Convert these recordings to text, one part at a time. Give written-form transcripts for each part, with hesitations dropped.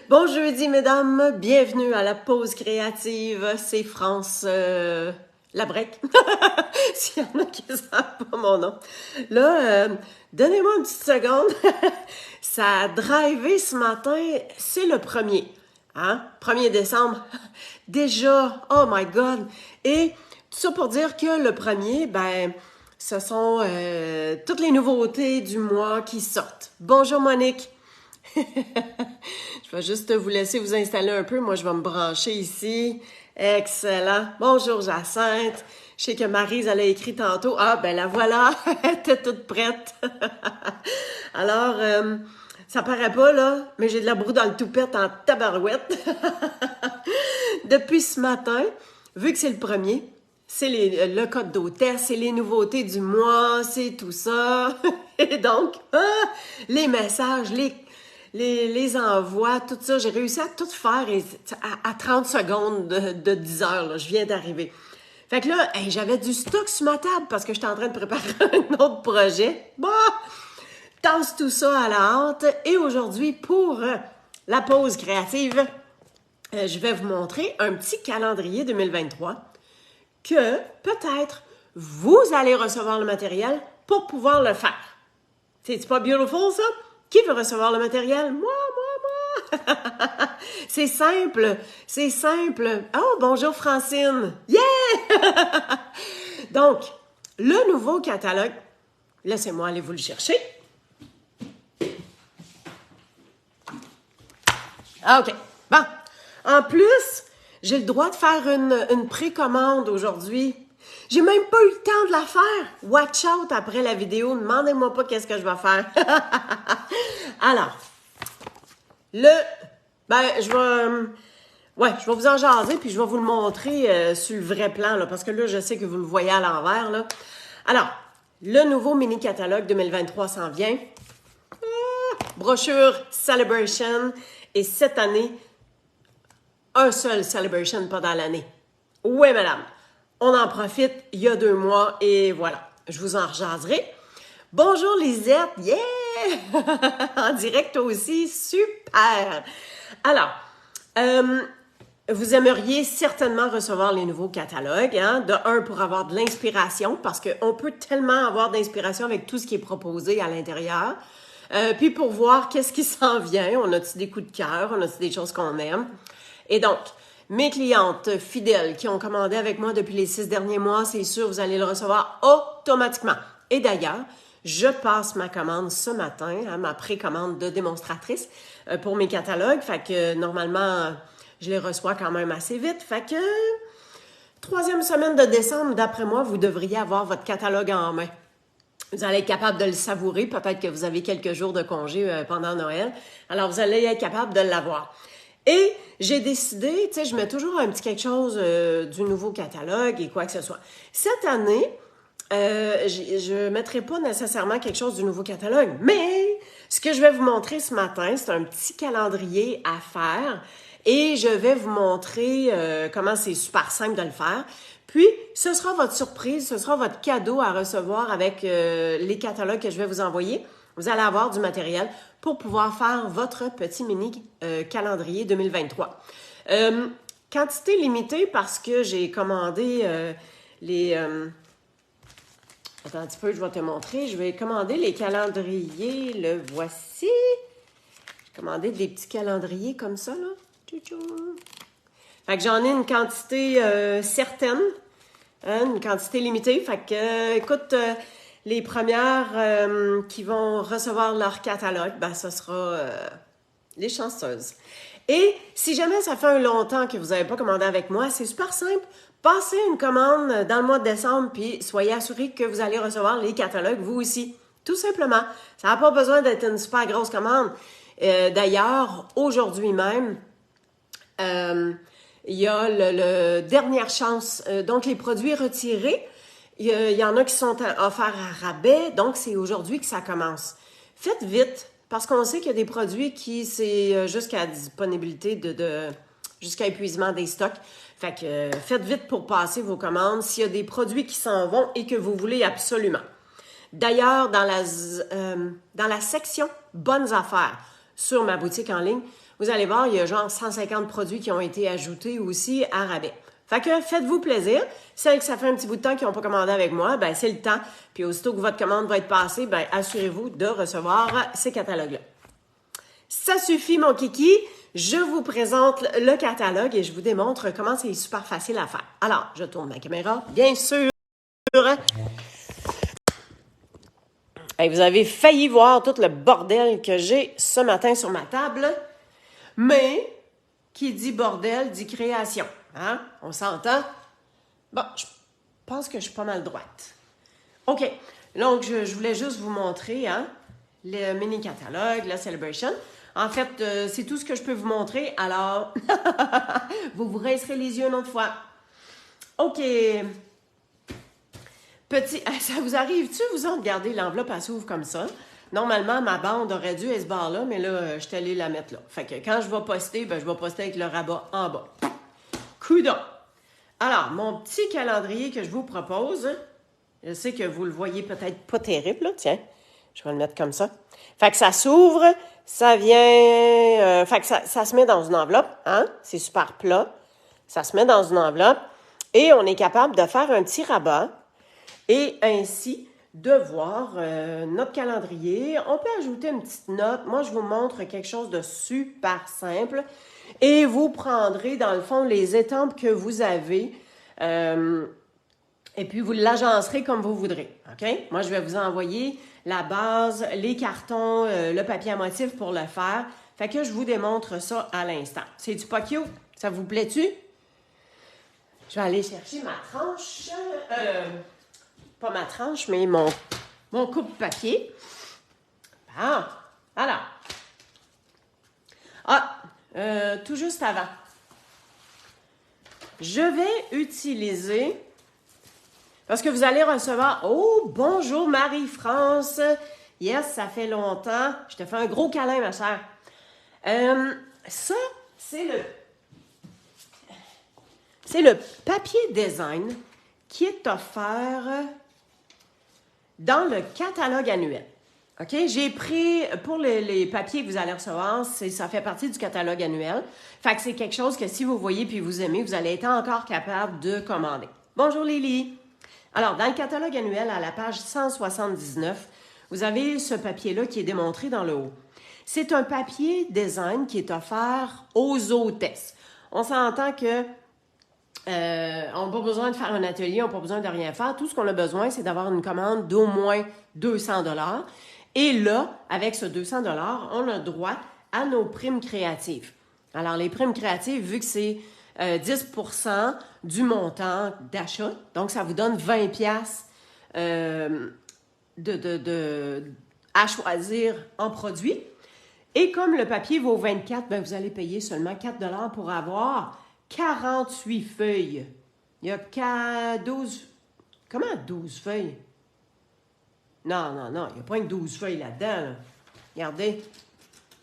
Bon jeudi, mesdames. Bienvenue à la pause créative. C'est France Labrec. S'il y en a qui ne savent pas mon nom. Là, donnez-moi une petite seconde. Ça a drivé ce matin. C'est le 1er. Hein? 1er décembre. Déjà, oh my God. Et tout ça pour dire que le 1er, ben, ce sont toutes les nouveautés du mois qui sortent. Bonjour Monique. Je vais juste vous laisser vous installer un peu. Moi, je vais me brancher ici. Excellent. Bonjour Jacinthe. Je sais que Maryse, elle a écrit tantôt. Ah, ben la voilà. Elle était toute prête. Alors, ça paraît pas, là, mais j'ai de la broue dans le toupette en tabarouette. Depuis ce matin, vu que c'est le 1er, c'est le code d'hôtesse, c'est les nouveautés du mois, c'est tout ça. Et donc, les messages, les envois, tout ça, j'ai réussi à tout faire à 30 secondes de 10 heures, là, je viens d'arriver. Fait que là, hey, j'avais du stock sur ma table parce que j'étais en train de préparer un autre projet. Bah, tasse tout ça à la hâte. Et aujourd'hui, pour la pause créative, je vais vous montrer un petit calendrier 2023 que peut-être vous allez recevoir le matériel pour pouvoir le faire. C'est pas beautiful, ça? Qui veut recevoir le matériel? Moi! C'est simple, c'est simple. Oh, bonjour Francine! Yeah! Donc, le nouveau catalogue, laissez-moi aller vous le chercher. Ah, OK. Bon. En plus, j'ai le droit de faire une précommande aujourd'hui. J'ai même pas eu le temps de la faire. Watch out après la vidéo. Demandez-moi pas qu'est-ce que je vais faire. Alors, je vais vous en jaser puis je vais vous le montrer sur le vrai plan, là, parce que là, je sais que vous le voyez à l'envers, là. Alors, le nouveau mini-catalogue 2023 s'en vient. Brochure Celebration. Et cette année, un seul Celebration pendant l'année. Oui, madame. On en profite, il y a 2 mois et voilà, je vous en rejaserai. Bonjour Lisette, yeah! En direct aussi, super! Alors, vous aimeriez certainement recevoir les nouveaux catalogues, hein? De un, pour avoir de l'inspiration, parce qu'on peut tellement avoir d'inspiration avec tout ce qui est proposé à l'intérieur. Puis pour voir qu'est-ce qui s'en vient, on a-tu des coups de cœur, on a-tu des choses qu'on aime. Et donc, mes clientes fidèles qui ont commandé avec moi depuis les 6 derniers mois, c'est sûr, vous allez le recevoir automatiquement. Et d'ailleurs, je passe ma commande ce matin, hein, ma précommande de démonstratrice pour mes catalogues. Fait que normalement, je les reçois quand même assez vite. Fait que 3e semaine de décembre, d'après moi, vous devriez avoir votre catalogue en main. Vous allez être capable de le savourer. Peut-être que vous avez quelques jours de congé pendant Noël. Alors, vous allez être capable de l'avoir. Et j'ai décidé, tu sais, je mets toujours un petit quelque chose du nouveau catalogue et quoi que ce soit. Cette année, je ne mettrai pas nécessairement quelque chose du nouveau catalogue, mais ce que je vais vous montrer ce matin, c'est un petit calendrier à faire et je vais vous montrer comment c'est super simple de le faire. Puis, ce sera votre surprise, ce sera votre cadeau à recevoir avec les catalogues que je vais vous envoyer. Vous allez avoir du matériel pour pouvoir faire votre petit mini calendrier 2023. Quantité limitée parce que j'ai commandé attends un petit peu, je vais te montrer. Je vais commander les calendriers. Le voici. J'ai commandé des petits calendriers comme ça, là. Fait que j'en ai une quantité certaine, hein, une quantité limitée. Fait que, écoute, les premières qui vont recevoir leur catalogue, ben, ce sera les chanceuses. Et si jamais ça fait un longtemps que vous n'avez pas commandé avec moi, c'est super simple. Passez une commande dans le mois de décembre, puis soyez assurés que vous allez recevoir les catalogues, vous aussi. Tout simplement. Ça n'a pas besoin d'être une super grosse commande. D'ailleurs, aujourd'hui même, il y a le dernière chance. Donc, les produits retirés, il y en a qui sont offerts à rabais. Donc, c'est aujourd'hui que ça commence. Faites vite, parce qu'on sait qu'il y a des produits qui, c'est jusqu'à disponibilité jusqu'à épuisement des stocks. Fait que faites vite pour passer vos commandes s'il y a des produits qui s'en vont et que vous voulez absolument. D'ailleurs, dans la section Bonnes affaires, sur ma boutique en ligne, vous allez voir, il y a genre 150 produits qui ont été ajoutés aussi à rabais. Fait que faites-vous plaisir. Celles que ça fait un petit bout de temps qui n'ont pas commandé avec moi, ben c'est le temps. Puis aussitôt que votre commande va être passée, ben assurez-vous de recevoir ces catalogues-là. Ça suffit, mon kiki. Je vous présente le catalogue et je vous démontre comment c'est super facile à faire. Alors, je tourne ma caméra, bien sûr. Et vous avez failli voir tout le bordel que j'ai ce matin sur ma table. Mais, qui dit bordel, dit création. Hein? On s'entend? Bon, je pense que je suis pas mal droite. OK. Donc, je voulais juste vous montrer hein, le mini-catalogue, la Celebration. En fait, c'est tout ce que je peux vous montrer. Alors, vous vous rincerez les yeux une autre fois. OK. Petit, ça vous arrive-tu, vous en regardez l'enveloppe, elle s'ouvre comme ça? Normalement, ma bande aurait dû être ce barre-là, mais là, je suis allée la mettre là. Fait que quand je vais poster, ben, je vais poster avec le rabat en bas. Coudon! Alors, mon petit calendrier que je vous propose, je sais que vous le voyez peut-être pas terrible, là. Tiens, je vais le mettre comme ça. Fait que ça s'ouvre, ça vient... fait que ça se met dans une enveloppe, hein? C'est super plat. Ça se met dans une enveloppe et on est capable de faire un petit rabat et ainsi de voir notre calendrier. On peut ajouter une petite note. Moi, je vous montre quelque chose de super simple. Et vous prendrez, dans le fond, les étampes que vous avez et puis vous l'agencerez comme vous voudrez. OK? Moi, je vais vous envoyer la base, les cartons, le papier à motif pour le faire. Fait que je vous démontre ça à l'instant. C'est-tu pas cute? Ça vous plaît-tu? Je vais aller chercher ma tranche. Pas ma tranche, mais mon coupe-papier. Bon, alors. Tout juste avant. Je vais utiliser, parce que vous allez recevoir, oh, bonjour Marie-France. Yes, ça fait longtemps. Je te fais un gros câlin, ma chère. Ça, c'est le papier design qui est offert dans le catalogue annuel. OK? J'ai pris, pour les papiers que vous allez recevoir, ça fait partie du catalogue annuel. Fait que c'est quelque chose que si vous voyez puis vous aimez, vous allez être encore capable de commander. Bonjour Lily! Alors, dans le catalogue annuel, à la page 179, vous avez ce papier-là qui est démontré dans le haut. C'est un papier design qui est offert aux hôtesses. On s'entend que on n'a pas besoin de faire un atelier, on n'a pas besoin de rien faire. Tout ce qu'on a besoin, c'est d'avoir une commande d'au moins 200 $. Et là, avec ce 200 $, on a droit à nos primes créatives. Alors, les primes créatives, vu que c'est 10 % du montant d'achat, donc ça vous donne 20 $ à choisir en produit. Et comme le papier vaut 24, ben vous allez payer seulement 4 $ pour avoir 48 feuilles. Il y a 12... Comment 12 feuilles? Non, il n'y a pas que 12 feuilles là-dedans. Là. Regardez.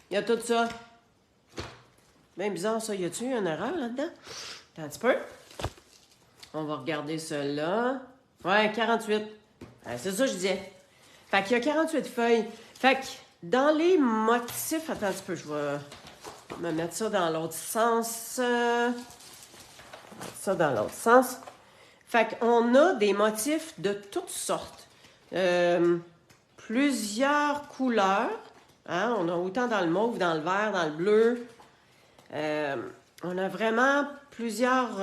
Il y a tout ça. Bien bizarre, ça. Y a-tu une erreur là-dedans? Attends un petit peu. On va regarder cela. Ouais, 48. C'est ça que je disais. Fait qu'il y a 48 feuilles. Fait que dans les motifs... Attends un petit peu, je vais me mettre ça dans l'autre sens. Fait qu'on a des motifs de toutes sortes. Plusieurs couleurs. Hein? On a autant dans le mauve, dans le vert, dans le bleu. On a vraiment plusieurs...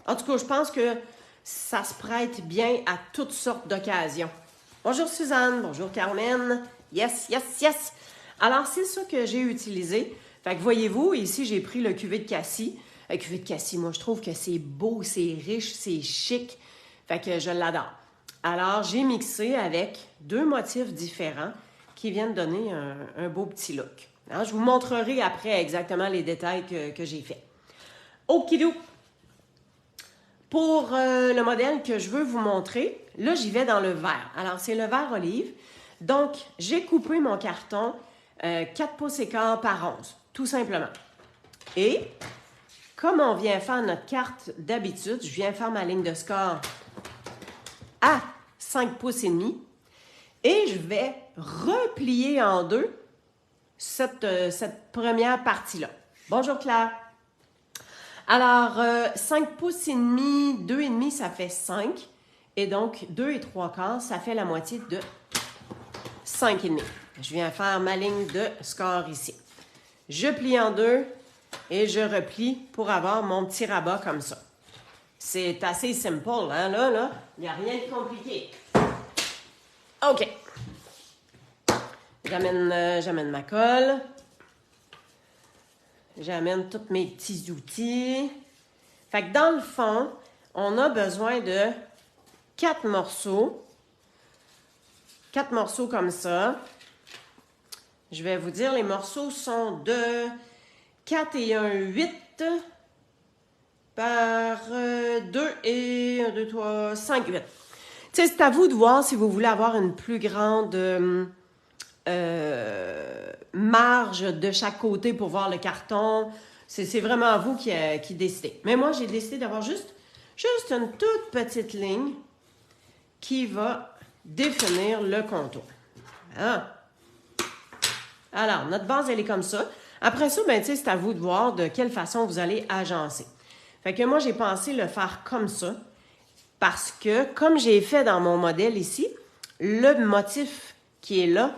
En tout cas, je pense que ça se prête bien à toutes sortes d'occasions. Bonjour Suzanne, bonjour Carmen. Yes. Alors, c'est ça que j'ai utilisé. Fait que voyez-vous, ici, j'ai pris le cuvée de cassis. Le cuvée de cassis, moi, je trouve que c'est beau, c'est riche, c'est chic. Fait que je l'adore. Alors, j'ai mixé avec 2 motifs différents qui viennent donner un beau petit look. Alors, je vous montrerai après exactement les détails que j'ai faits. Okidou! Pour le modèle que je veux vous montrer, là, j'y vais dans le vert. Alors, c'est le vert olive. Donc, j'ai coupé mon carton 4 pouces et quart par 11, tout simplement. Et, comme on vient faire notre carte d'habitude, je viens faire ma ligne de score à 5 pouces et demi. Et je vais replier en deux cette première partie-là. Bonjour Claire. Alors, 5 pouces et demi, 2,5, ça fait 5. Et donc, 2 et 3/4, ça fait la moitié de 5,5. Je viens faire ma ligne de score ici. Je plie en deux et je replie pour avoir mon petit rabat comme ça. C'est assez simple, hein, là. Il n'y a rien de compliqué. OK. J'amène ma colle. J'amène tous mes petits outils. Fait que dans le fond, on a besoin de 4 morceaux. 4 morceaux comme ça. Je vais vous dire, les morceaux sont de 4 et 1, 8 par 2 et 1, 2, 3, 5, 8. Tu sais, c'est à vous de voir si vous voulez avoir une plus grande marge de chaque côté pour voir le carton. C'est vraiment vous qui décidez. Mais moi, j'ai décidé d'avoir juste une toute petite ligne qui va définir le contour. Ah. Alors, notre base, elle est comme ça. Après ça, ben, tu sais, c'est à vous de voir de quelle façon vous allez agencer. Fait que moi, j'ai pensé le faire comme ça parce que, comme j'ai fait dans mon modèle ici, le motif qui est là,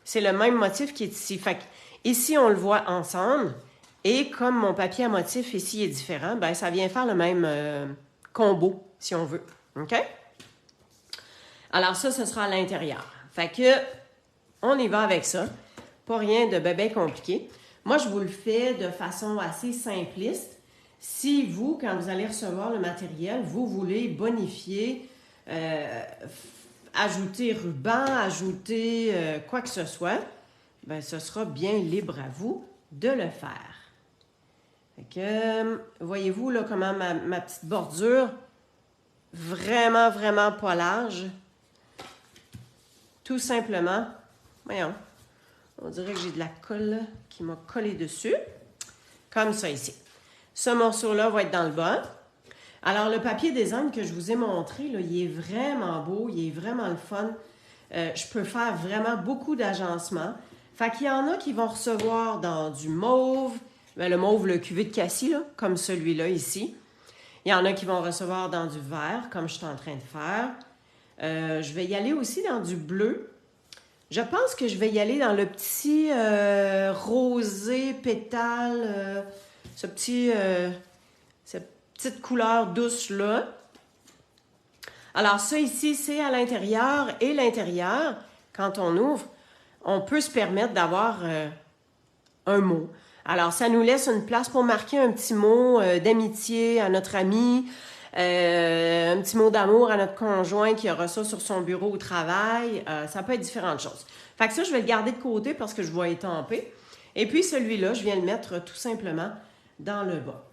c'est le même motif qui est ici. Fait que ici, on le voit ensemble. Et comme mon papier à motif ici est différent, ben, ça vient faire le même combo, si on veut. OK? Alors ça, ce sera à l'intérieur. Fait que, on y va avec ça. Pas rien de bébé compliqué. Moi, je vous le fais de façon assez simpliste. Si vous, quand vous allez recevoir le matériel, vous voulez bonifier, ajouter ruban, ajouter quoi que ce soit, ben, ce sera bien libre à vous de le faire. Fait que, voyez-vous là comment ma petite bordure, vraiment, vraiment pas large. Tout simplement, voyons, on dirait que j'ai de la colle qui m'a collé dessus, comme ça ici. Ce morceau-là va être dans le bas. Alors, le papier design que je vous ai montré, là, il est vraiment beau, il est vraiment le fun. Je peux faire vraiment beaucoup d'agencements. Fait qu'il y en a qui vont recevoir dans du mauve, ben, le mauve, le cuvée de cassis, là, comme celui-là ici. Il y en a qui vont recevoir dans du vert, comme je suis en train de faire. Je vais y aller aussi dans du bleu. Je pense que je vais y aller dans le petit rosé pétale, cette petite couleur douce-là. Alors ça ici, c'est à l'intérieur et l'intérieur, quand on ouvre, on peut se permettre d'avoir un mot. Alors ça nous laisse une place pour marquer un petit mot d'amitié à notre ami, un petit mot d'amour à notre conjoint qui aura ça sur son bureau au travail. Ça peut être différentes choses. Fait que ça, je vais le garder de côté parce que je vais étamper. Et puis celui-là, je viens le mettre tout simplement dans le bas.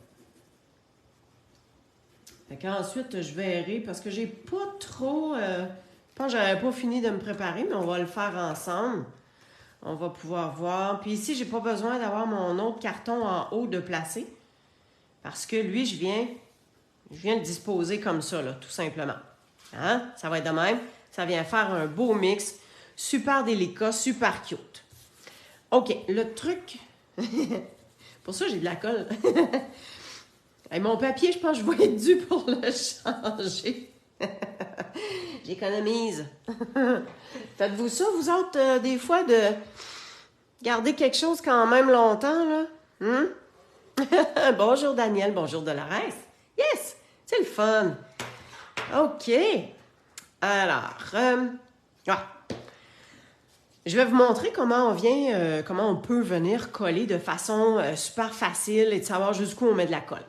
Fait qu'ensuite, je verrai parce que j'ai pas trop... je pense que j'avais pas fini de me préparer, mais on va le faire ensemble. On va pouvoir voir. Puis ici, j'ai pas besoin d'avoir mon autre carton en haut de placer parce que lui, je viens le disposer comme ça, là, tout simplement. Hein? Ça va être de même. Ça vient faire un beau mix. Super délicat, super cute. OK, le truc... Pour ça, j'ai de la colle. Et mon papier, je pense que je vais être dû pour le changer. J'économise. Faites-vous ça, vous autres, des fois, de garder quelque chose quand même longtemps, là? Bonjour, Daniel. Bonjour, Dolores. Yes! C'est le fun. OK. Alors, je vais vous montrer comment on peut venir coller de façon super facile et de savoir jusqu'où on met de la colle.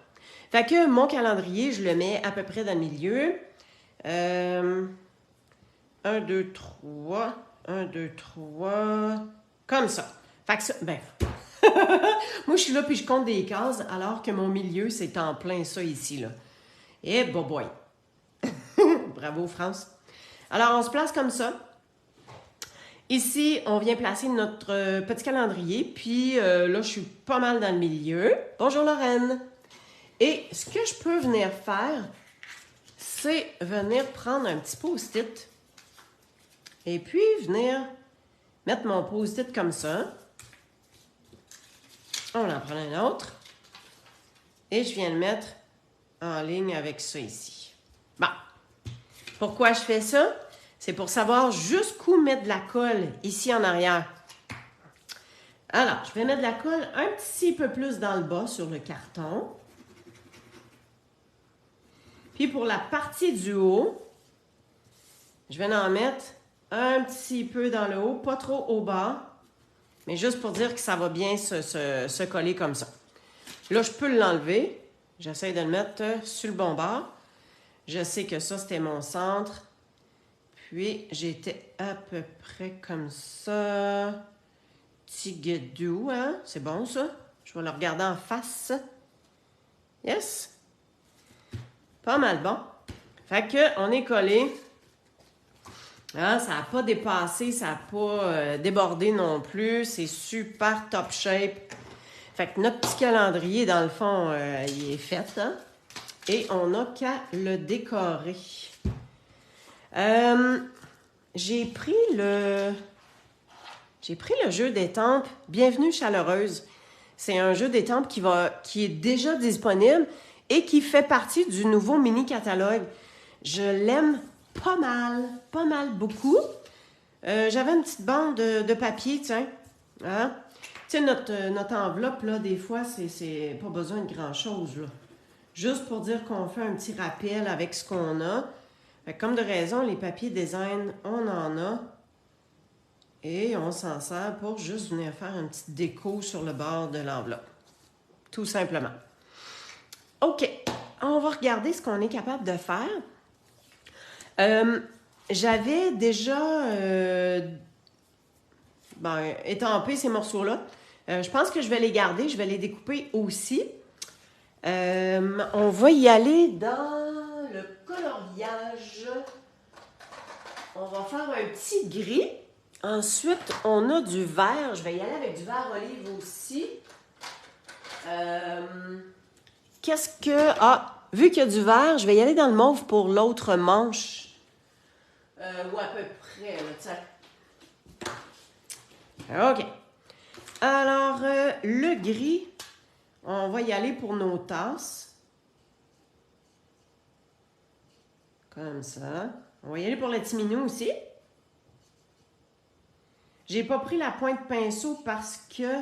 Fait que mon calendrier, je le mets à peu près dans le milieu. 1, 2, 3. 1, 2, 3. Comme ça. Fait que ça, ben... Moi, je suis là puis je compte des cases alors que mon milieu, c'est en plein ça ici, là. Et boy. Bravo, France. Alors, on se place comme ça. Ici, on vient placer notre petit calendrier. Puis là, je suis pas mal dans le milieu. Bonjour, Lorraine. Et ce que je peux venir faire, c'est venir prendre un petit post-it. Et puis, venir mettre mon post-it comme ça. On en prend un autre. Et je viens le mettre en ligne avec ça ici. Bon. Pourquoi je fais ça? C'est pour savoir jusqu'où mettre de la colle ici en arrière. Alors, je vais mettre de la colle un petit peu plus dans le bas sur le carton. Puis pour la partie du haut, je vais en mettre un petit peu dans le haut, pas trop au bas, mais juste pour dire que ça va bien se coller comme ça. Là, je peux l'enlever. J'essaie de le mettre sur le bon bord. Je sais que ça, c'était mon centre. Puis, j'étais à peu près comme ça. Petit guédou, hein? C'est bon, ça? Je vais le regarder en face. Yes? Pas mal bon. Fait que, on est collé. Hein, ça n'a pas dépassé, ça n'a pas débordé non plus. C'est super top shape. Fait que notre petit calendrier, dans le fond, il est fait, hein? Et on n'a qu'à le décorer. J'ai pris le jeu d'étampes Bienvenue Chaleureuse. C'est un jeu d'étampes qui est déjà disponible et qui fait partie du nouveau mini-catalogue. Je l'aime pas mal beaucoup. J'avais une petite bande de papier, tiens. Hein? Tu sais, notre enveloppe, là, des fois, c'est pas besoin de grand-chose, là. Juste pour dire qu'on fait un petit rappel avec ce qu'on a. Fait que comme de raison, les papiers design, on en a. Et on s'en sert pour juste venir faire une petite déco sur le bord de l'enveloppe. Tout simplement. OK. On va regarder ce qu'on est capable de faire. J'avais déjà étampé ces morceaux-là. Je pense que je vais les garder. Je vais les découper aussi. On va y aller dans le coloriage. On va faire un petit gris. Ensuite, on a du vert. Je vais y aller avec du vert olive aussi. Vu qu'il y a du vert, je vais y aller dans le mauve pour l'autre manche. Ou à peu près, là, tiens. OK. Alors, le gris, on va y aller pour nos tasses. Comme ça. On va y aller pour le petit minou aussi. J'ai pas pris la pointe pinceau parce que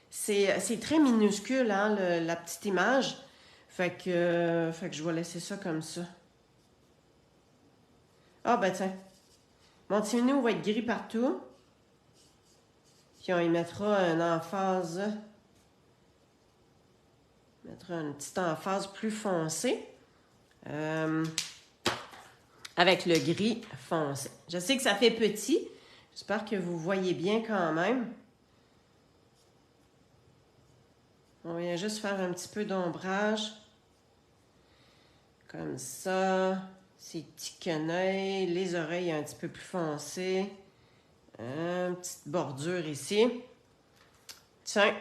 c'est très minuscule, hein, la petite image. Fait que je vais laisser ça comme ça. Ah, ben tiens. Mon petit minou va être gris partout. Puis on y mettra une emphase. On mettra une petite emphase plus foncée. Avec le gris foncé. Je sais que ça fait petit. J'espère que vous voyez bien quand même. On vient juste faire un petit peu d'ombrage. Comme ça. Ces petits quenouilles. Les oreilles un petit peu plus foncées. Une petite bordure ici. Tiens,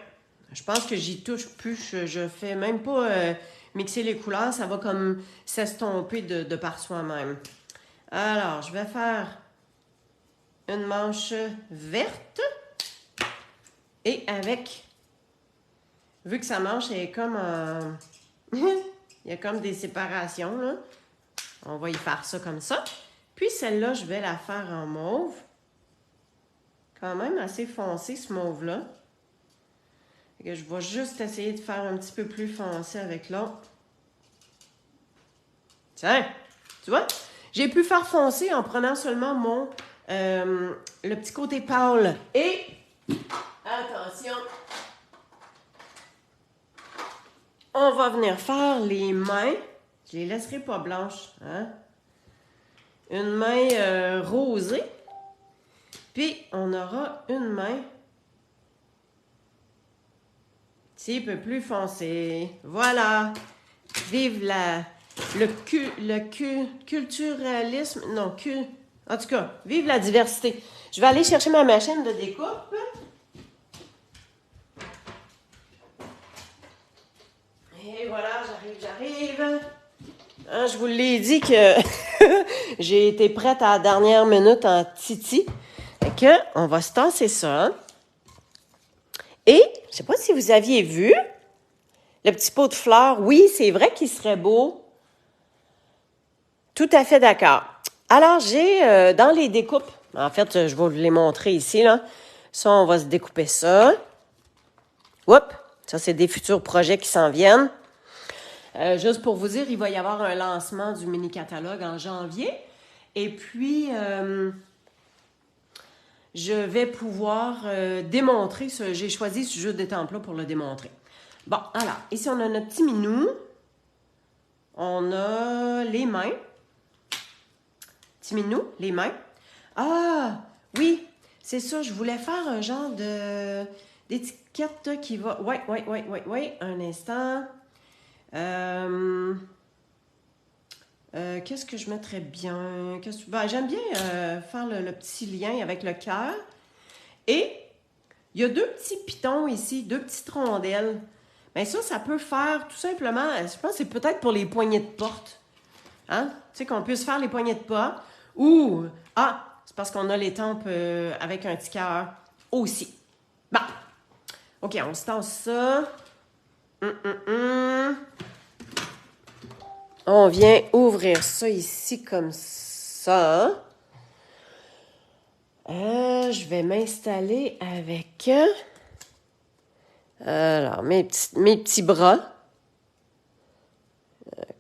je pense que j'y touche plus. Je fais même pas mixer les couleurs. Ça va comme s'estomper de par soi-même. Alors, je vais faire une manche verte. Et avec... Vu que sa manche est comme en... Il y a comme des séparations, là. On va y faire ça comme ça. Puis celle-là, je vais la faire en mauve. Quand même assez foncé, ce mauve-là. Je vais juste essayer de faire un petit peu plus foncé avec l'autre. Tiens, tu vois? J'ai pu faire foncer en prenant seulement le petit côté pâle. Et, attention, on va venir faire les mains. Je les laisserai pas blanches. Hein? Une main rosée. Puis, on aura une main un petit peu plus foncée. Voilà. Vive le culturalisme. Non, en tout cas, vive la diversité. Je vais aller chercher ma machine de découpe. Et voilà, j'arrive. Hein, je vous l'ai dit que j'ai été prête à la dernière minute en titi. Fait que, on va se tasser ça. Et, je sais pas si vous aviez vu le petit pot de fleurs, oui, c'est vrai qu'il serait beau. Tout à fait d'accord. Alors, j'ai dans les découpes, en fait, je vais vous les montrer ici, là. Ça, on va se découper ça. Oups! Ça, c'est des futurs projets qui s'en viennent. Juste pour vous dire, il va y avoir un lancement du mini-catalogue en janvier. Et puis, je vais pouvoir démontrer ce... J'ai choisi ce jeu d'étampes-là pour le démontrer. Bon, alors, ici, on a notre petit minou. On a les mains. Petit minou, les mains. Ah, oui, c'est ça, je voulais faire un genre de d'étiquette qui va... Oui, un instant. Qu'est-ce que je mettrais bien? Ben, j'aime bien faire le petit lien avec le cœur. Et il y a deux petits pitons ici, deux petites rondelles. Bien ça peut faire tout simplement, je pense que c'est peut-être pour les poignées de porte. Hein? Tu sais, qu'on puisse faire les poignées de porte. Ou, c'est parce qu'on a les tempes avec un petit cœur aussi. Bon. OK, on se tasse ça. On vient ouvrir ça ici comme ça. Je vais m'installer avec... alors, mes petits bras.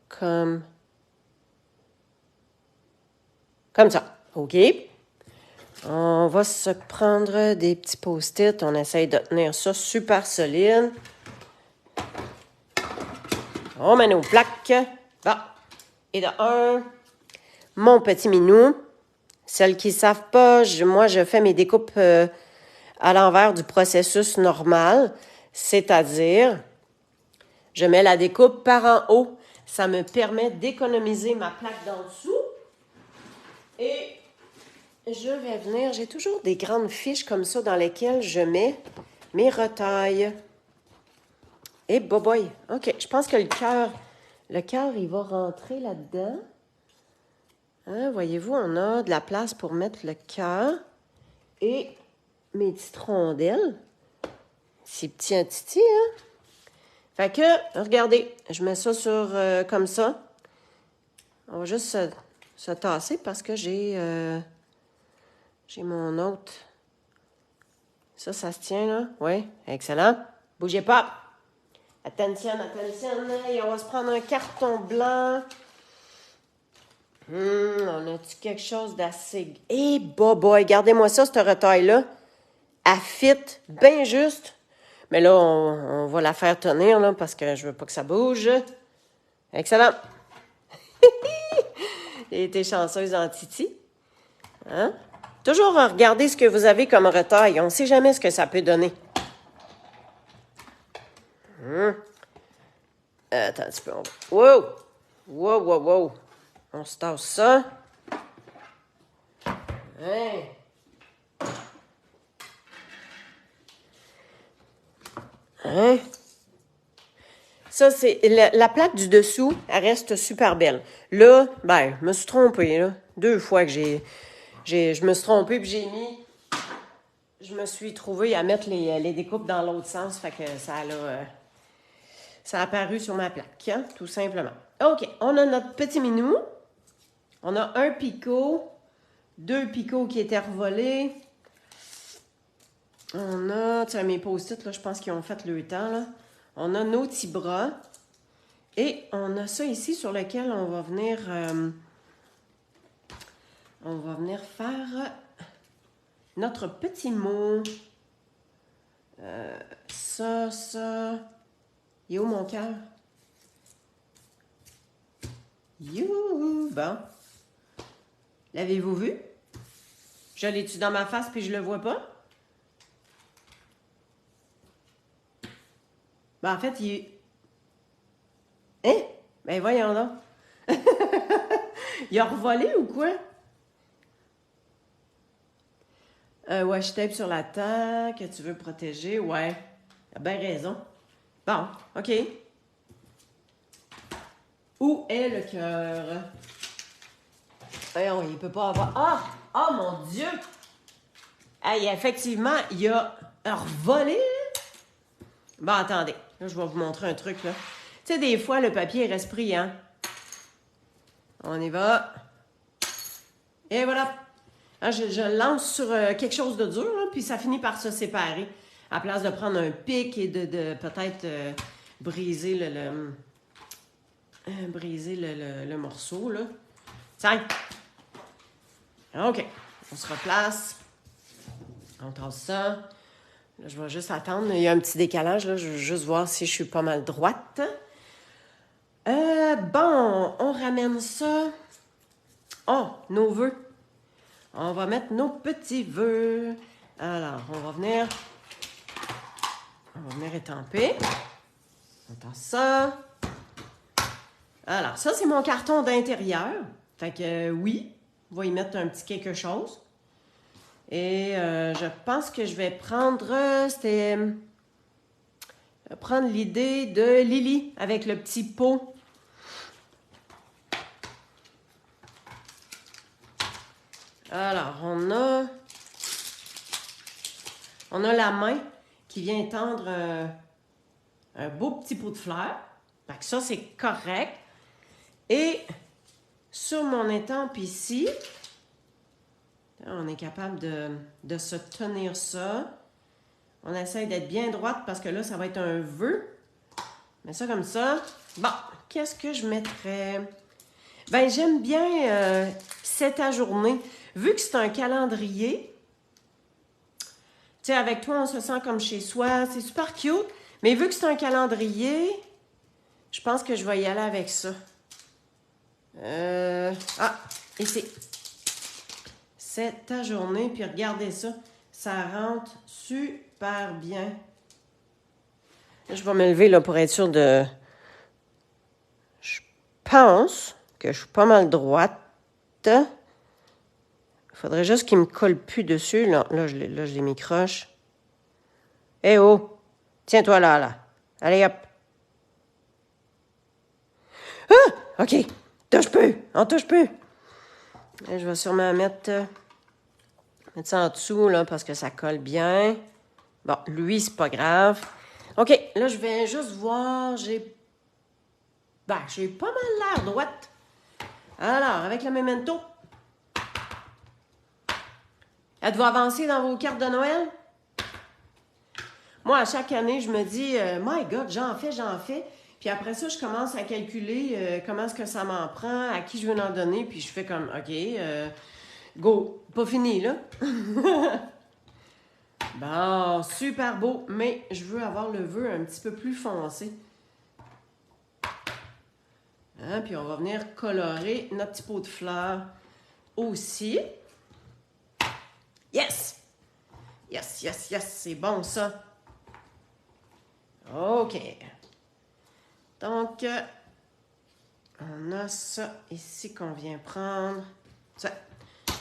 Comme ça. OK. On va se prendre des petits post-it. On essaye de tenir ça super solide. On met nos plaques. Bon. Et de un, mon petit minou. Celles qui ne savent pas, moi, je fais mes découpes à l'envers du processus normal. C'est-à-dire, je mets la découpe par en haut. Ça me permet d'économiser ma plaque d'en dessous. Et je vais venir, j'ai toujours des grandes fiches comme ça dans lesquelles je mets mes retailles. Et boy, OK, je pense que le cœur, il va rentrer là-dedans. Hein, voyez-vous, on a de la place pour mettre le cœur et mes petites rondelles. C'est petit un titi, hein? Fait que, regardez, je mets ça sur comme ça. On va juste se tasser parce que j'ai mon autre. Ça se tient, là. Oui, excellent. Bougez pas. Attention. Et on va se prendre un carton blanc. On a-tu quelque chose d'assez... Eh, boy, regardez-moi ça, cette retaille-là. Elle fit bien juste. Mais là, on va la faire tenir, là, parce que je veux pas que ça bouge. Excellent. J'ai été chanceuse en Titi. Hein? Toujours regarder ce que vous avez comme retaille. On ne sait jamais ce que ça peut donner. Attends un petit peu. Wow. On se tasse ça. Hein? Hein? Ça, c'est la plaque du dessous, elle reste super belle. Là, ben, je me suis trompée, là. 2 fois que je me suis trompée puis je me suis trouvée à mettre les découpes dans l'autre sens, fait que ça a apparu sur ma plaque, hein, tout simplement. OK, on a notre petit minou. On a un picot, 2 picots qui étaient revolés. On a, tiens, mes post-it, là, je pense qu'ils ont fait le temps, là. On a nos petits bras. Et on a ça ici sur lequel on va venir faire notre petit mot. Ça. Il est où mon cœur? Youhou! Bon. L'avez-vous vu? Je l'ai-tu dans ma face puis je le vois pas? Ben, en fait, il est... Hein? Ben, voyons donc. Il a revolé ou quoi? Un washi tape sur la tête que tu veux protéger. Ouais. T'as bien raison. Bon, OK. Où est le cœur? Voyons, il peut pas avoir... Ah, mon Dieu! Hey, effectivement, il a revolé. Bon, attendez. Là, je vais vous montrer un truc, là. Tu sais, des fois, le papier reste pris, hein? On y va. Et voilà. Hein, je lance sur quelque chose de dur, là, puis ça finit par se séparer. À la place de prendre un pic et de peut-être briser le morceau, là. Tiens. OK. On se replace. On tasse ça. Là, je vais juste attendre. Il y a un petit décalage, là. Je veux juste voir si je suis pas mal droite. Bon, on ramène ça. Oh, nos vœux. On va mettre nos petits vœux. Alors, on va venir étamper. On tasse ça. Alors, ça, c'est mon carton d'intérieur. Fait que oui, on va y mettre un petit quelque chose. Et je pense que je vais prendre... prendre l'idée de Lily avec le petit pot. Alors, on a la main qui vient tendre un beau petit pot de fleurs. Fait que ça, c'est correct. Et sur mon étampe ici, on est capable de se tenir ça. On essaie d'être bien droite parce que là, ça va être un vœu. Mais ça comme ça. Bon, qu'est-ce que je mettrais? Ben, j'aime bien cette journée. Vu que c'est un calendrier, tu sais, avec toi, on se sent comme chez soi. C'est super cute. Mais vu que c'est un calendrier, je pense que je vais y aller avec ça. Ici. C'est ta journée. Puis regardez ça. Ça rentre super bien. Je vais me lever là, pour être sûre de... Je pense que je suis pas mal droite. Il faudrait juste qu'il me colle plus dessus. Là, je les microche. Eh oh! Tiens-toi là. Allez, hop. Ah! OK. Touche peu. On touche peu. Et je vais sûrement mettre ça en dessous, là, parce que ça colle bien. Bon, lui, c'est pas grave. OK, là, je vais juste voir. J'ai pas mal l'air droite. Alors, avec le memento. Êtes-vous avancé dans vos cartes de Noël? Moi, à chaque année, je me dis, My God, j'en fais. Puis après ça, je commence à calculer comment est-ce que ça m'en prend, à qui je veux en donner. Puis je fais comme, OK, go. Pas fini, là. Bon, super beau. Mais je veux avoir le vœu un petit peu plus foncé. Hein, puis on va venir colorer notre petit pot de fleurs aussi. Yes! Yes, c'est bon ça. OK. Donc, on a ça ici qu'on vient prendre. Ça,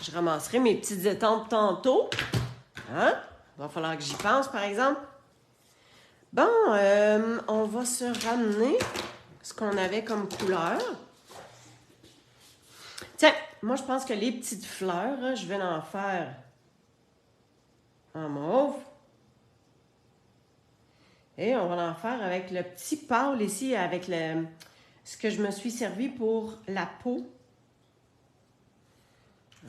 je ramasserai mes petites étampes tantôt. Hein? Va falloir que j'y pense, par exemple. Bon, on va se ramener ce qu'on avait comme couleur. Tiens, moi, je pense que les petites fleurs, je vais en faire en mauve. Et on va en faire avec le petit pâle ici, avec ce que je me suis servi pour la peau.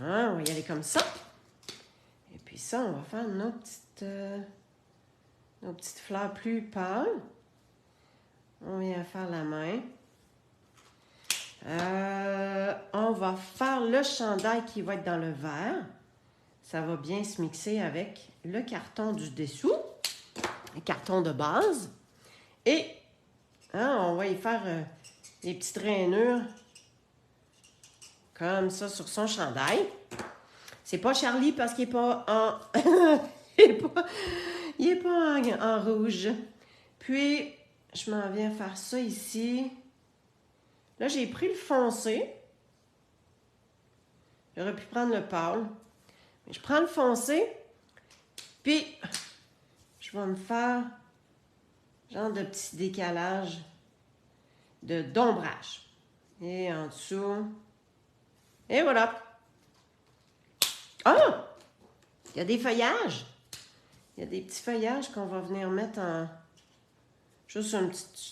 Hein, on va y aller comme ça. Et puis ça, on va faire nos petites fleurs plus pâles. On vient faire la main. On va faire le chandail qui va être dans le vert. Ça va bien se mixer avec le carton du dessous. Le carton de base. Et hein, on va y faire des petites rainures comme ça sur son chandail. C'est pas Charlie parce qu'il n'est pas en... il est pas en rouge. Puis, je m'en viens faire ça ici. Là, j'ai pris le foncé. J'aurais pu prendre le pâle. Mais je prends le foncé. Puis, je vais me faire genre de petit décalage d'ombrage. Et en dessous. Et voilà. Ah! Il y a des feuillages. Il y a des petits feuillages qu'on va venir mettre Juste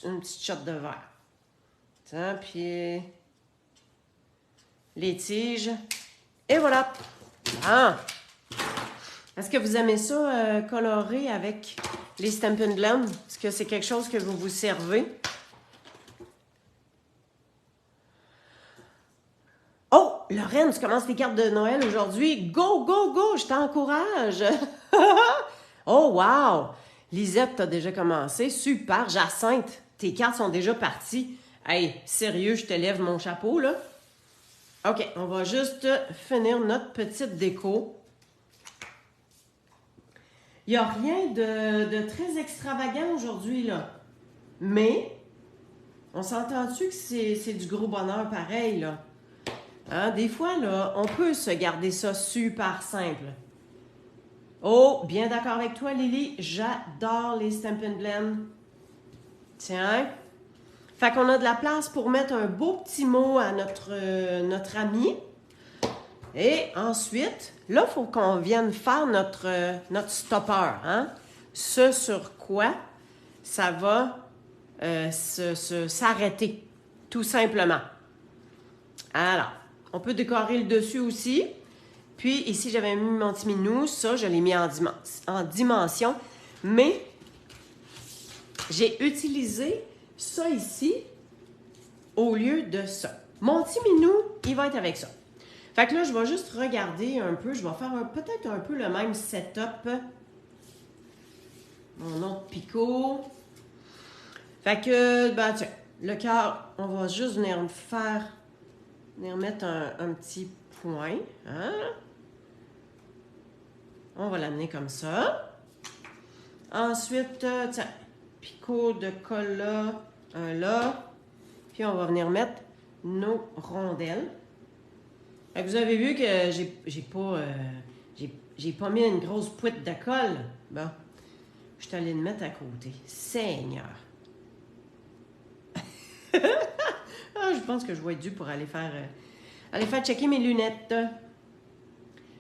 une petite shot de verre. Ça, puis les tiges. Et voilà. Ah! Est-ce que vous aimez ça colorer avec les Stampin' Blend? Est-ce que c'est quelque chose que vous vous servez? Oh! Lorraine, tu commences tes cartes de Noël aujourd'hui. Go, go, go! Je t'encourage! Oh, wow! Lisette, t'as déjà commencé. Super! Jacinthe, tes cartes sont déjà parties. Hey, sérieux, je te lève mon chapeau, là. OK, on va juste finir notre petite déco. Il n'y a rien de très extravagant aujourd'hui, là. Mais, on s'entend-tu que c'est du gros bonheur pareil, là? Hein? Des fois, là, on peut se garder ça super simple. Oh, bien d'accord avec toi, Lily. J'adore les Stampin' Blend. Tiens. Fait qu'on a de la place pour mettre un beau petit mot à notre ami. Et ensuite, là, il faut qu'on vienne faire notre stopper. Hein? Ce sur quoi ça va s'arrêter, tout simplement. Alors, on peut décorer le dessus aussi. Puis ici, j'avais mis mon petit minou. Ça, je l'ai mis en dimension. Mais j'ai utilisé ça ici au lieu de ça. Mon petit minou, il va être avec ça. Fait que là, je vais juste regarder un peu. Je vais faire peut-être un peu le même setup. Mon autre picot. Fait que, ben tiens, le cœur, on va juste venir mettre un petit point. Hein? On va l'amener comme ça. Ensuite, tiens, picot de colle là, un là. Puis on va venir mettre nos rondelles. Fait que vous avez vu que j'ai pas mis une grosse poutre de colle. Bon, je suis allée le mettre à côté. Seigneur! Ah, je pense que je vais être due pour aller faire checker mes lunettes.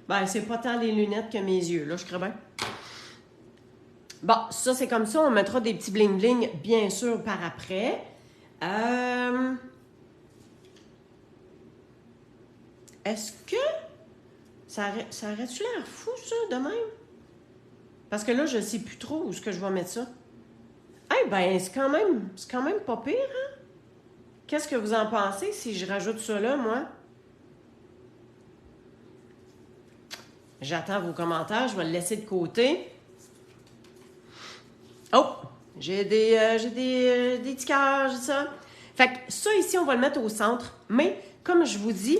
Ben, c'est pas tant les lunettes que mes yeux, là, je crois bien. Bon, ça, c'est comme ça. On mettra des petits bling-bling, bien sûr, par après. Est-ce que ça aurait-tu l'air fou, ça, de même? Parce que là, je ne sais plus trop où est-ce que je vais mettre ça. Eh ben, c'est quand même pas pire, hein? Qu'est-ce que vous en pensez si je rajoute ça là, moi? J'attends vos commentaires, je vais le laisser de côté. Oh! J'ai des petits cœurs, j'ai ça. Fait que ça, ici, on va le mettre au centre. Mais, comme je vous dis,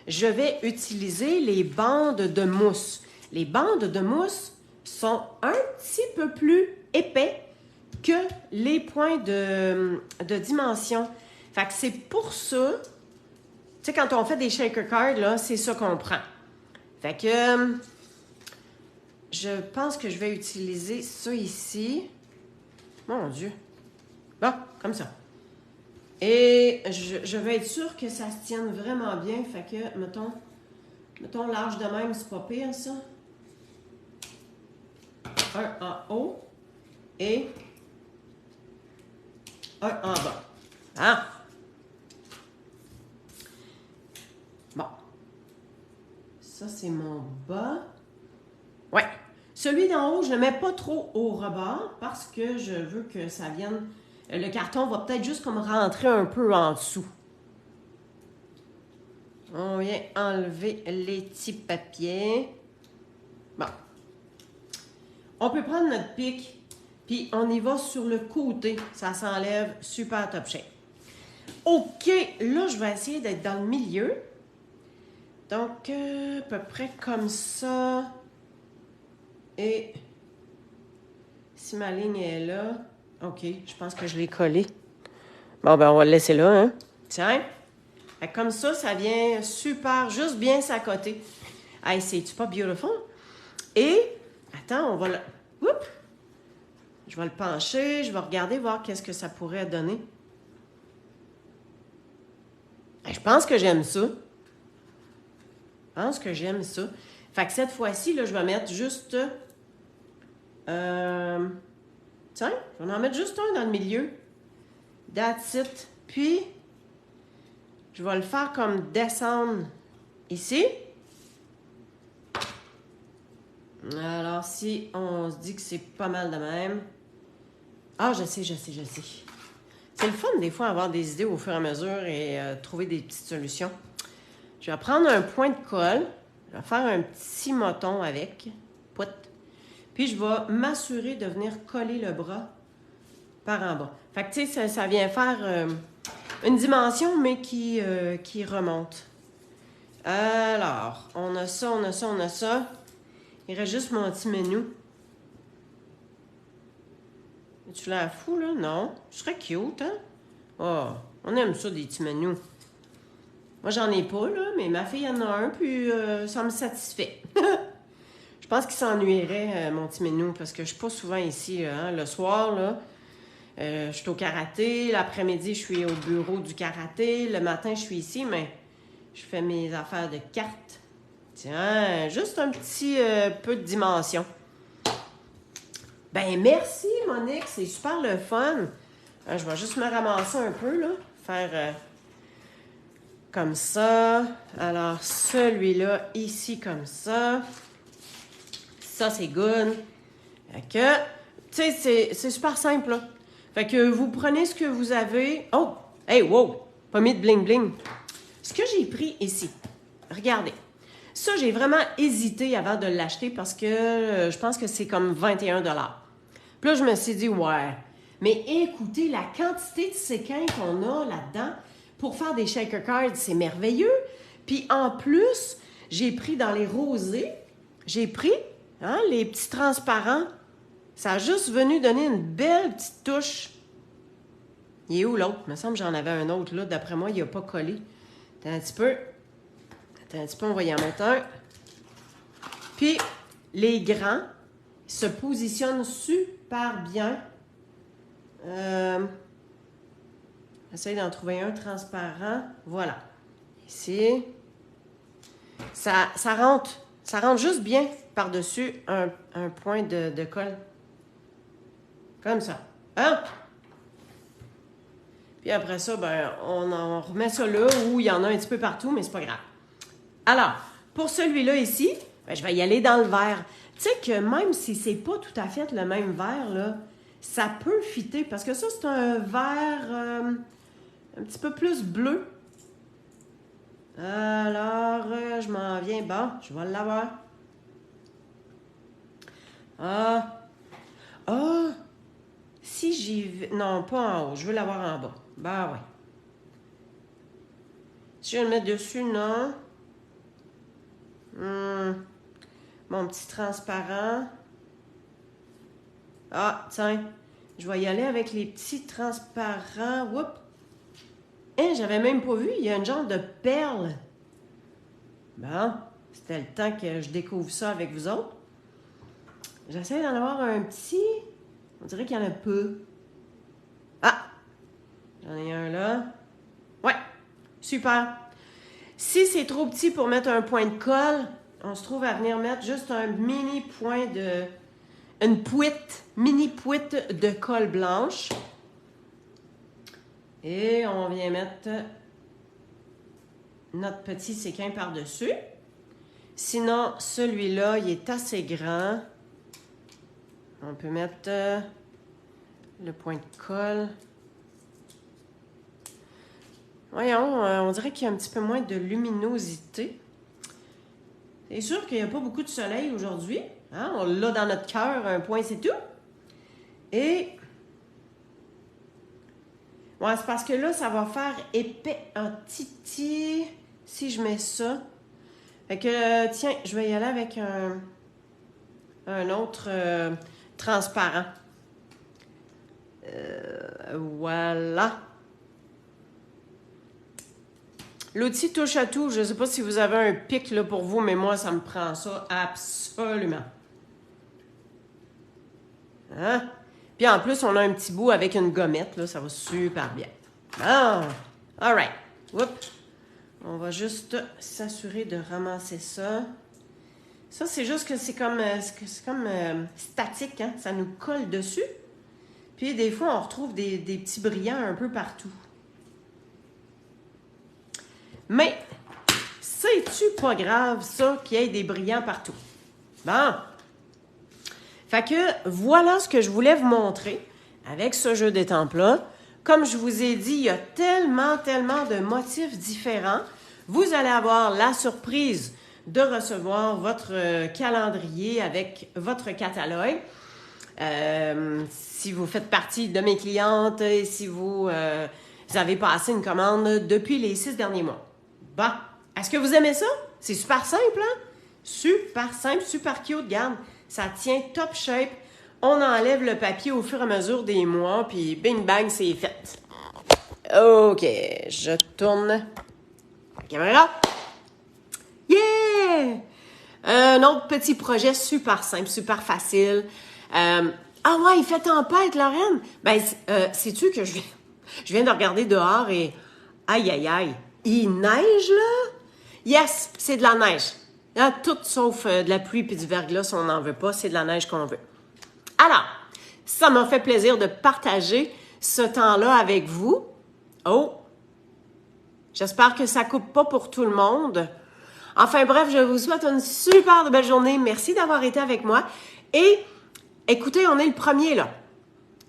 je vais utiliser les bandes de mousse. Les bandes de mousse sont un petit peu plus épais que les points de dimension. Fait que c'est pour ça, tu sais, quand on fait des shaker cards, là, c'est ça qu'on prend. Fait que, je pense que je vais utiliser ça ici. Mon Dieu. Bon, comme ça. Et je vais être sûre que ça se tienne vraiment bien. Fait que, mettons large de même, c'est pas pire, ça. Un en haut et un en bas. Ah! Bon. Ça, c'est mon bas. Ouais. Celui d'en haut, je ne le mets pas trop au rebord parce que je veux que ça vienne... Le carton va peut-être juste comme rentrer un peu en dessous. On vient enlever les petits papiers. Bon. On peut prendre notre pic, puis on y va sur le côté. Ça s'enlève super top shape. OK, là, je vais essayer d'être dans le milieu. Donc, à peu près comme ça. Et si ma ligne est là... OK, je pense que je l'ai collé. Bon, ben on va le laisser là, hein? Tiens. Comme ça, ça vient super, juste bien s'accoter. Hey, c'est-tu pas beautiful? Et, attends, on va le... Oups! Je vais le pencher, je vais regarder, voir qu'est-ce que ça pourrait donner. Hey, je pense que j'aime ça. Je pense que j'aime ça. Fait que cette fois-ci, là, je vais mettre juste... tu Tiens, je vais en mettre juste un dans le milieu. That's it. Puis, je vais le faire comme descendre ici. Alors, si on se dit que c'est pas mal de même. Ah, je sais. C'est le fun, des fois, avoir des idées au fur et à mesure et trouver des petites solutions. Je vais prendre un point de colle. Je vais faire un petit moton avec. Pouet. Puis, je vais m'assurer de venir coller le bras par en bas. Fait que, tu sais, ça vient faire une dimension, mais qui remonte. Alors, on a ça. Il reste juste mon petit menu. Tu l'air fou, là? Non. Je serais cute, hein? Oh, on aime ça, des petits menus. Moi, j'en ai pas, là, mais ma fille en a un, puis ça me satisfait. Je pense qu'il s'ennuierait, mon petit menu, parce que je suis pas souvent ici, hein. Le soir, là, je suis au karaté. L'après-midi, je suis au bureau du karaté. Le matin, je suis ici, mais je fais mes affaires de cartes. Tiens, juste un petit peu de dimension. Ben, merci, Monique. C'est super le fun. Je vais juste me ramasser un peu, là. Faire comme ça. Alors, celui-là, ici, comme ça. Ça, c'est good. Fait que, tu sais, c'est super simple, là. Fait que vous prenez ce que vous avez. Oh! Hey, wow! Pas mis de bling-bling. Ce que j'ai pris ici. Regardez. Ça, j'ai vraiment hésité avant de l'acheter parce que je pense que c'est comme 21 $. Puis là, je me suis dit, ouais. Mais écoutez, la quantité de séquins qu'on a là-dedans pour faire des shaker cards, c'est merveilleux. Puis en plus, j'ai pris dans les rosés, j'ai pris les petits transparents. Ça a juste venu donner une belle petite touche. Il est où l'autre? Il me semble que j'en avais un autre là. D'après moi, il n'a pas collé. Attends un petit peu, on va y en mettre un. Puis, les grands se positionnent super bien. J'essaie d'en trouver un transparent. Voilà. Ici. Ça rentre juste bien par-dessus un point de colle. Comme ça. Hein? Puis après ça, ben, on en remet ça là où il y en a un petit peu partout, mais c'est pas grave. Alors, pour celui-là ici, ben, je vais y aller dans le vert. Tu sais que même si c'est pas tout à fait le même vert, là, ça peut fitter. Parce que ça, c'est un vert un petit peu plus bleu. Alors, je m'en viens. Bon, je vais l'avoir. Si j'y vais... Non, pas en haut. Je veux l'avoir en bas. Ben ouais. Si je vais le mettre dessus, non. Mon petit transparent. Ah, tiens. Je vais y aller avec les petits transparents. Oups. Hein, j'avais même pas vu. Il y a une genre de perle. Bon, c'était le temps que je découvre ça avec vous autres. J'essaie d'en avoir un petit. On dirait qu'il y en a peu. Ah! J'en ai un là. Ouais! Super! Si c'est trop petit pour mettre un point de colle, on se trouve à venir mettre juste un mini point de... Une pouette, mini pouette de colle blanche. Et on vient mettre notre petit séquin par-dessus. Sinon, celui-là, il est assez grand. On peut mettre le point de colle. Voyons, on dirait qu'il y a un petit peu moins de luminosité. C'est sûr qu'il n'y a pas beaucoup de soleil aujourd'hui. Hein? On l'a dans notre cœur, un point, c'est tout. Et... ouais, c'est parce que là, ça va faire épais en titi si je mets ça. Fait que, tiens, je vais y aller avec un autre transparent. Voilà. L'outil touche à tout. Je ne sais pas si vous avez un pic là, pour vous, mais moi, ça me prend ça absolument. Hein? Puis en plus, on a un petit bout avec une gommette. Là, ça va super bien. Ah! All right. Oups. On va juste s'assurer de ramasser ça. Ça, c'est juste que c'est comme statique. Hein? Ça nous colle dessus. Puis des fois, on retrouve des petits brillants un peu partout. Mais, c'est-tu pas grave, ça, qu'il y ait des brillants partout? Bon. Fait que, voilà ce que je voulais vous montrer avec ce jeu d'étampes-là. Comme je vous ai dit, il y a tellement de motifs différents. Vous allez avoir la surprise de recevoir votre calendrier avec votre catalogue. Si vous faites partie de mes clientes et si vous avez passé une commande depuis les 6 derniers mois. Bon, est-ce que vous aimez ça? C'est super simple, hein? Super simple, super cute, regarde. Ça tient top shape. On enlève le papier au fur et à mesure des mois, puis bing bang, c'est fait. OK, je tourne la caméra. Yeah! Un autre petit projet super simple, super facile. Ah ouais, il fait tempête, Lorraine. Ben, sais-tu que je viens de regarder dehors et aïe, aïe, aïe, il neige, là? Yes, c'est de la neige. Là, tout sauf de la pluie puis du verglas, on n'en veut pas, c'est de la neige qu'on veut. Alors, ça m'a fait plaisir de partager ce temps-là avec vous. Oh! J'espère que ça coupe pas pour tout le monde. Enfin bref, je vous souhaite une super belle journée. Merci d'avoir été avec moi. Et écoutez, on est le premier là.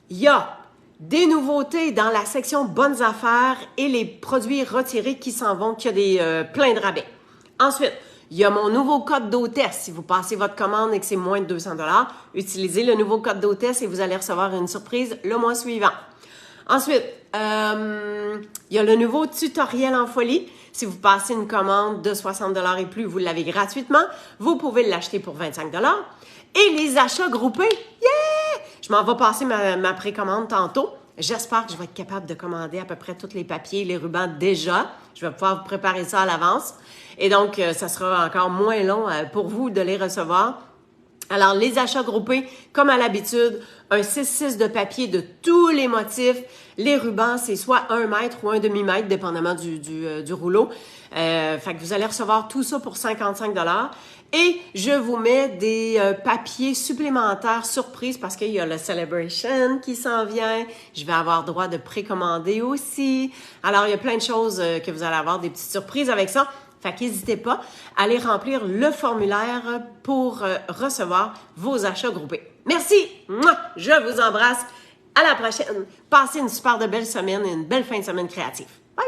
Il y a des nouveautés dans la section Bonnes affaires et les produits retirés qui s'en vont, qu'il y a plein de rabais. Ensuite, il y a mon nouveau code d'hôtesse. Si vous passez votre commande et que c'est moins de 200 $, utilisez le nouveau code d'hôtesse et vous allez recevoir une surprise le mois suivant. Ensuite, il y a le nouveau tutoriel en folie. Si vous passez une commande de 60 $ et plus, vous l'avez gratuitement. Vous pouvez l'acheter pour 25 $. Et les achats groupés, yeah! Je m'en vais passer ma précommande tantôt. J'espère que je vais être capable de commander à peu près tous les papiers, les rubans déjà. Je vais pouvoir vous préparer ça à l'avance. Et donc, ça sera encore moins long pour vous de les recevoir. Alors, les achats groupés, comme à l'habitude, un 6-6 de papier de tous les motifs. Les rubans, c'est soit 1 mètre ou 1 demi-mètre, dépendamment du rouleau. Fait que vous allez recevoir tout ça pour 55 $. Et je vous mets des papiers supplémentaires surprises parce qu'il y a le Celebration qui s'en vient. Je vais avoir droit de précommander aussi. Alors, il y a plein de choses que vous allez avoir, des petites surprises avec ça. Fait qu'hésitez pas à aller remplir le formulaire pour recevoir vos achats groupés. Merci! Mouah! Je vous embrasse. À la prochaine. Passez une super belle semaine et une belle fin de semaine créative. Bye!